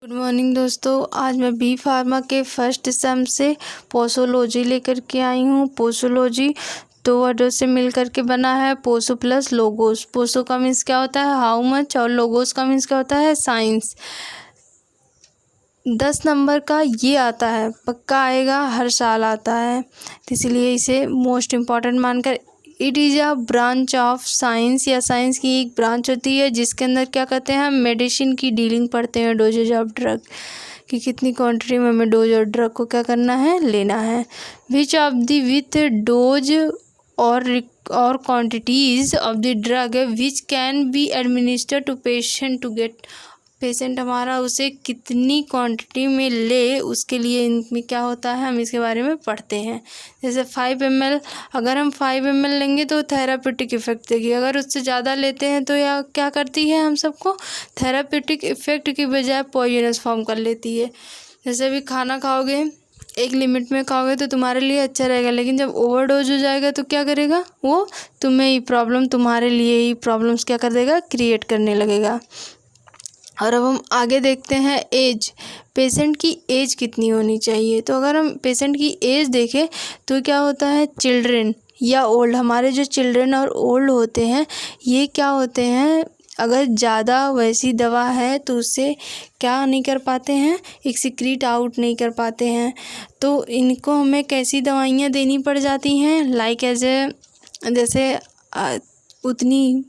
Good morning दोस्तों, आज मैं बी फार्मा के फर्स्ट सेम से पोसोलॉजी लेकर के आई हूँ। पोसोलॉजी दो वर्डों से मिल करके बना है, पोसो प्लस लोगोस। पोसो का मीन्स क्या होता है हाउ मच, और लोगोस का मीन्स क्या होता है साइंस। 10 नंबर का ये आता है, पक्का आएगा, हर साल आता है, तो इसलिए इसे मोस्ट इम्पॉर्टेंट मानकर। It is a branch of science, या साइंस की एक ब्रांच होती है जिसके अंदर क्या करते हैं हम मेडिसिन की डीलिंग पढ़ते हैं, डोजेज ऑफ ड्रग कि कितनी क्वांटिटी में हमें डोज और ड्रग को क्या करना है, लेना है। Which of the with dose और quantities of the drug which can be administer to patient to get, patient हमारा उसे कितनी क्वांटिटी में ले, उसके लिए इनमें क्या होता है हम इसके बारे में पढ़ते हैं। जैसे 5 ml, अगर हम 5 ml लेंगे तो थेरापेटिक इफ़ेक्ट देगी, अगर उससे ज़्यादा लेते हैं तो यह क्या करती है हम सबको थेरापेटिक इफ़ेक्ट की बजाय पॉइजनस फॉर्म कर लेती है। जैसे अभी खाना खाओगे, एक लिमिट में खाओगे तो तुम्हारे लिए अच्छा रहेगा, लेकिन जब ओवरडोज हो जाएगा तो क्या करेगा वो, तुम्हें ही प्रॉब्लम, तुम्हारे लिए ही प्रॉब्लम्स क्या कर देगा, क्रिएट करने लगेगा। और अब हम आगे देखते हैं एज, पेशेंट की एज कितनी होनी चाहिए। तो अगर हम पेशेंट की एज देखें तो क्या होता है चिल्ड्रेन या ओल्ड, हमारे जो चिल्ड्रेन और ओल्ड होते हैं ये क्या होते हैं, अगर ज़्यादा वैसी दवा है तो उससे क्या नहीं कर पाते हैं, एक्सक्रीट आउट नहीं कर पाते हैं, तो इनको हमें कैसी दवाइयाँ देनी पड़ जाती हैं, लाइक जैसे उतनी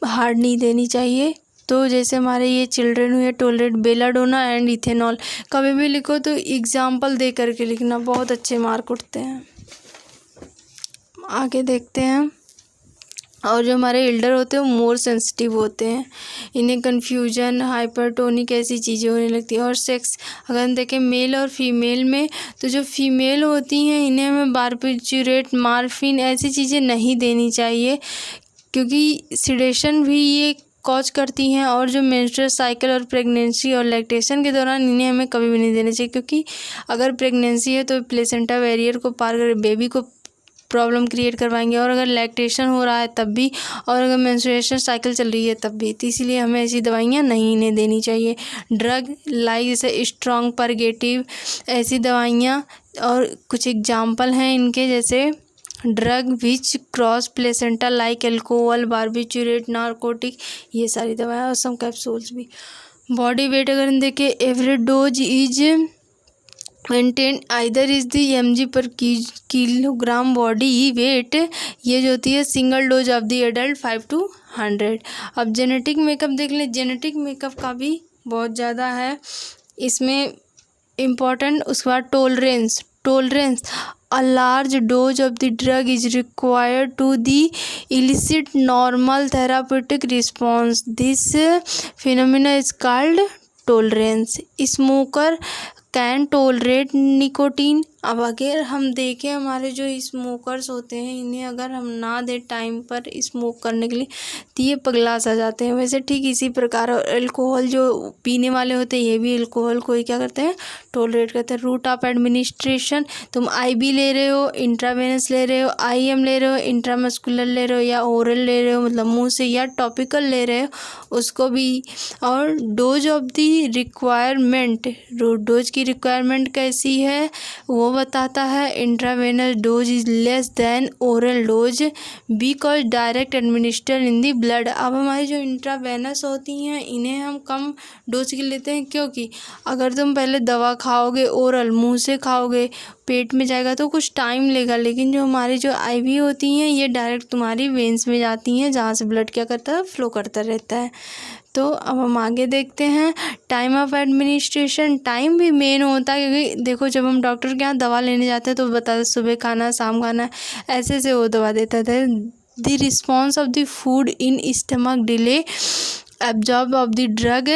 हार्ड नहीं देनी चाहिए। तो जैसे हमारे ये चिल्ड्रेन हुए, टोलरेट, बेलाडोना एंड इथेनॉल, कभी भी लिखो तो एग्जाम्पल दे करके लिखना, बहुत अच्छे मार्क उठते हैं। आगे देखते हैं। और जो हमारे एल्डर होते हैं वो मोर सेंसिटिव होते हैं, इन्हें कन्फ्यूजन, हाइपरटोनिक ऐसी चीज़ें होने लगती हैं। और सेक्स, अगर हम देखें मेल और फीमेल में, तो जो फीमेल होती हैं इन्हें हमें बारबिटूरेट, मार्फिन ऐसी चीज़ें नहीं देनी चाहिए, क्योंकि सिडेशन भी ये कॉज करती हैं। और जो मेंस्ट्रुअल साइकिल और प्रेगनेंसी और लैक्टेशन के दौरान इन्हें हमें कभी भी नहीं देना चाहिए, क्योंकि अगर प्रेगनेंसी है तो प्लेसेंटा बैरियर को पार कर बेबी को प्रॉब्लम क्रिएट करवाएंगे, और अगर लैक्टेशन हो रहा है तब भी, और अगर मेंस्ट्रुएशन साइकिल चल रही है तब भी, तो इसीलिए हमें ऐसी दवाइयाँ नहीं इन्हें देनी चाहिए। ड्रग लाइक जैसे स्ट्रॉन्ग परगेटिव ऐसी दवाइयाँ, और कुछ एग्जाम्पल हैं इनके, जैसे drug which cross placenta like alcohol, barbiturate, narcotic, ये सारी दवाएं, और सम कैप्सूल्स भी। बॉडी वेट अगर हम देखें, average dose is maintain either is the mg पर किलोग्राम बॉडी वेट, ये जो होती है single dose of the adult 5 to 100। अब जेनेटिक मेकअप देख लें, जेनेटिक मेकअप का भी बहुत ज़्यादा है इसमें इम्पॉर्टेंट। उसके बाद tolerance, a large dose of the drug is required to the elicit normal therapeutic response. This phenomena is called tolerance. Smoker can tolerate nicotine. अब अगर हम देखें हमारे जो स्मोकर्स होते हैं इन्हें अगर हम ना दें टाइम पर स्मोक करने के लिए तो ये पगला सा जाते हैं। वैसे ठीक इसी प्रकार अल्कोहल जो पीने वाले होते हैं ये भी अल्कोहल को ही क्या करते हैं, टॉलरेट करते हैं। रूट ऑफ एडमिनिस्ट्रेशन, तुम आईबी ले रहे हो, इंट्रावेनस ले रहे हो, आईएम ले रहे हो, इंट्रामस्कुलर ले रहे हो, या ओरल ले रहे हो मतलब मुंह से, या टॉपिकल ले रहे हो उसको भी। और dose of the requirement, dose की रिक्वायरमेंट कैसी है वो बताता है। Intravenous dose is less than oral dose because direct administer in the blood. अब हमारी जो इंट्रावेनस होती हैं इन्हें हम कम डोज की लेते हैं, क्योंकि अगर तुम पहले दवा खाओगे ओरल मुंह से खाओगे पेट में जाएगा तो कुछ टाइम लेगा, लेकिन जो हमारी जो आईवी होती हैं ये डायरेक्ट तुम्हारी वेंस में जाती हैं जहाँ से ब्लड क्या करता है, फ्लो करता रहता है। तो अब हम आगे देखते हैं। टाइम ऑफ एडमिनिस्ट्रेशन, टाइम भी मेन होता है, क्योंकि देखो जब हम डॉक्टर के यहाँ दवा लेने जाते हैं तो बताते हैं सुबह खाना, शाम खाना, ऐसे से वो दवा देता था। The response of the food in stomach delay absorb of the drug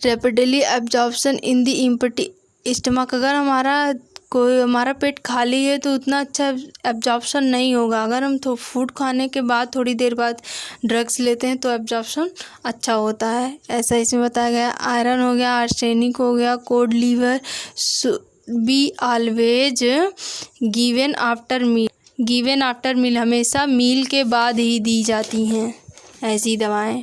rapidly absorption in the empty stomach. अगर हमारा पेट खाली है तो उतना अच्छा एब्जॉर्प्शन नहीं होगा। अगर हम तो फूड खाने के बाद थोड़ी देर बाद ड्रग्स लेते हैं तो एब्जॉर्प्शन अच्छा होता है, ऐसा इसमें बताया गया। आयरन हो गया, आर्सेनिक हो गया, cod liver be always given after meal, हमेशा मील के बाद ही दी जाती हैं ऐसी दवाएं।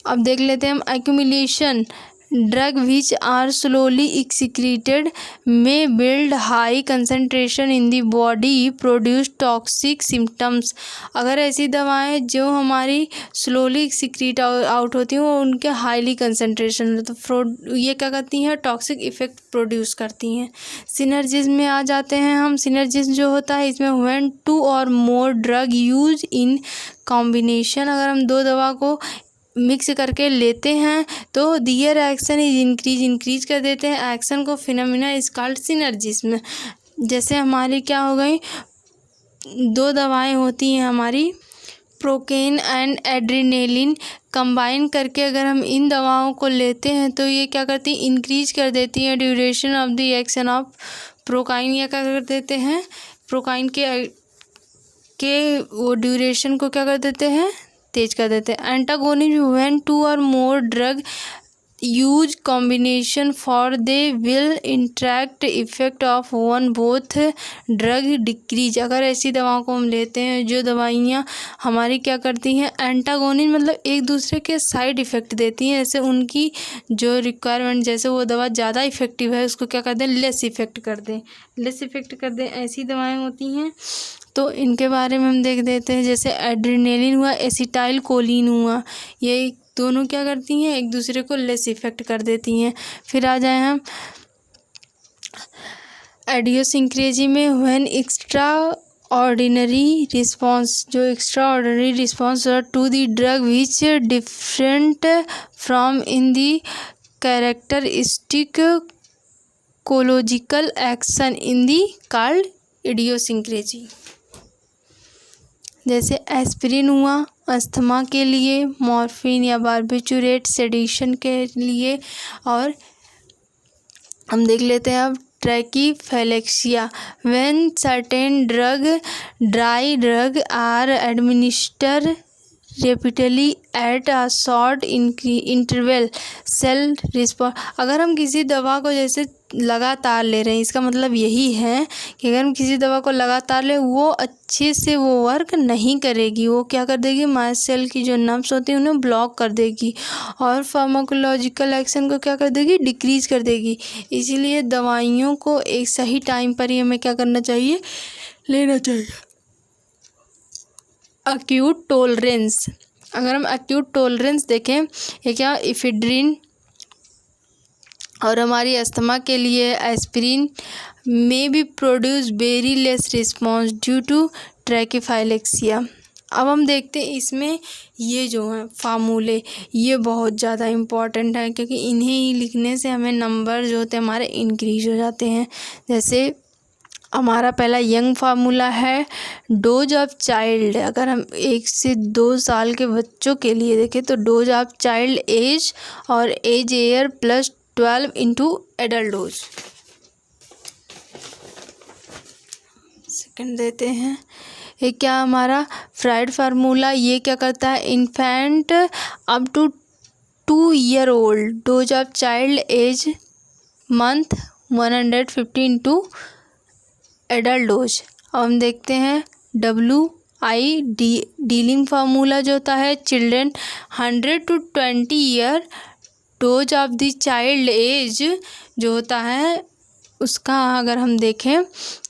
अब देख लेते हैं हम accumulation, drug which are slowly excreted may build high concentration in the body produce toxic symptoms. अगर ऐसी दवाएं जो हमारी स्लोली एक्सक्रीट आउट होती हैं वो उनके हाईली कंसनट्रेशन तो ये क्या करती हैं, टॉक्सिक इफेक्ट प्रोड्यूस करती हैं। सिनर्जिज्म में आ जाते हैं हम। सिनर्जिज्म जो होता है इसमें व्हेन 2 और मोर ड्रग यूज इन कॉम्बिनेशन, अगर हम 2 दवा को मिक्स करके लेते हैं तो दियर एक्शन इज इंक्रीज कर देते हैं एक्शन को। Phenomena is called synergism. जैसे हमारी क्या हो गई, 2 दवाएं होती हैं हमारी प्रोकेन एंड एड्रेनालिन, कंबाइन करके अगर हम इन दवाओं को लेते हैं तो ये क्या करती हैं, इंक्रीज कर देती हैं duration of the action of procaine. या क्या कर देते हैं, प्रोकाइन के वो ड्यूरेशन को क्या कर देते हैं, तेज कर देते हैं। एंटागोनिज्म व्हेन 2 और मोर drug use combination for they will interact effect of one both drug decrease. अगर ऐसी दवाओं को हम लेते हैं जो दवाइयाँ हमारी क्या करती हैं, एंटागोनिज्म मतलब एक दूसरे के साइड इफ़ेक्ट देती हैं, जैसे उनकी जो रिक्वायरमेंट, जैसे वो दवा ज़्यादा इफ़ेक्टिव है उसको क्या कर दें, लेस इफ़ेक्ट कर दें, ऐसी दवाएँ होती हैं। तो इनके बारे में हम देख देते हैं। जैसे एड्रेनालिन हुआ, एसिटाइल कोलिन हुआ, ये दोनों क्या करती हैं, एक दूसरे को लेस इफ़ेक्ट कर देती हैं। फिर आ जाए हम आइडियोसिंक्रेसी में, व्हेन एक्स्ट्रा ऑर्डिनरी रिस्पॉन्स, जो extraordinary response to the drug which different from in the characteristic pharmacological action in the called idiosyncrasy. जैसे एस्पिरिन हुआ अस्थमा के लिए, मॉर्फिन या बार्बिटूरेट सेडेशन के लिए। और हम देख लेते हैं अब tachyphylaxis, when certain dry drug are administer rapidly at a short interval cell response. अगर हम किसी दवा को जैसे लगातार ले रहे हैं, इसका मतलब यही है कि अगर हम किसी दवा को लगातार ले, वो अच्छे से वो वर्क नहीं करेगी, वो क्या कर देगी, मास्ट सेल की जो नर्व्स होती हैं उन्हें ब्लॉक कर देगी और फार्माकोलॉजिकल एक्शन को क्या कर देगी, डिक्रीज कर देगी। इसीलिए दवाइयों को एक सही टाइम पर ही हमें क्या करना चाहिए, लेना चाहिए। एक्यूट टॉलरेंस, अगर हम एक्यूट टॉलरेंस देखें, ये क्या, इफेड्रिन और हमारी अस्थमा के लिए एस्पिरिन में भी produce very less response due to tachyphylaxis. अब हम देखते हैं इसमें ये जो हैं फार्मूले, ये बहुत ज़्यादा इम्पॉर्टेंट है क्योंकि इन्हें ही लिखने से हमें नंबर जो होते हैं हमारे इंक्रीज हो जाते हैं। जैसे हमारा पहला यंग फार्मूला है डोज ऑफ चाइल्ड। अगर हम 1 से 2 साल के बच्चों के लिए देखें तो डोज ऑफ चाइल्ड एज और age year plus 12 into adult dose. Second देते हैं, ये क्या हमारा फ्राइड फार्मूला, ये क्या करता है, infant up to 2 year old, dose of child age month 150 into adult dose. अब हम देखते हैं WI डीलिंग फार्मूला जो होता है children 100 to 20 year, dose of the child age जो होता है उसका अगर हम देखें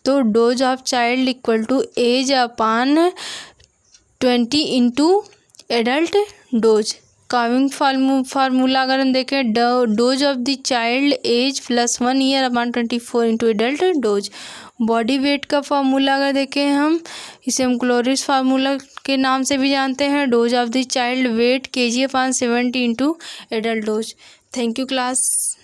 तो dose of child equal to age upon 20 into adult dose. Cowling formula अगर हम देखें dose of the child age plus 1 year upon 24 into adult dose. Body weight का फार्मूला अगर देखें हम, इसे हम क्लोरिस फार्मूला के नाम से भी जानते हैं, dose of the child weight kg/70 into adult dose. Thank you class.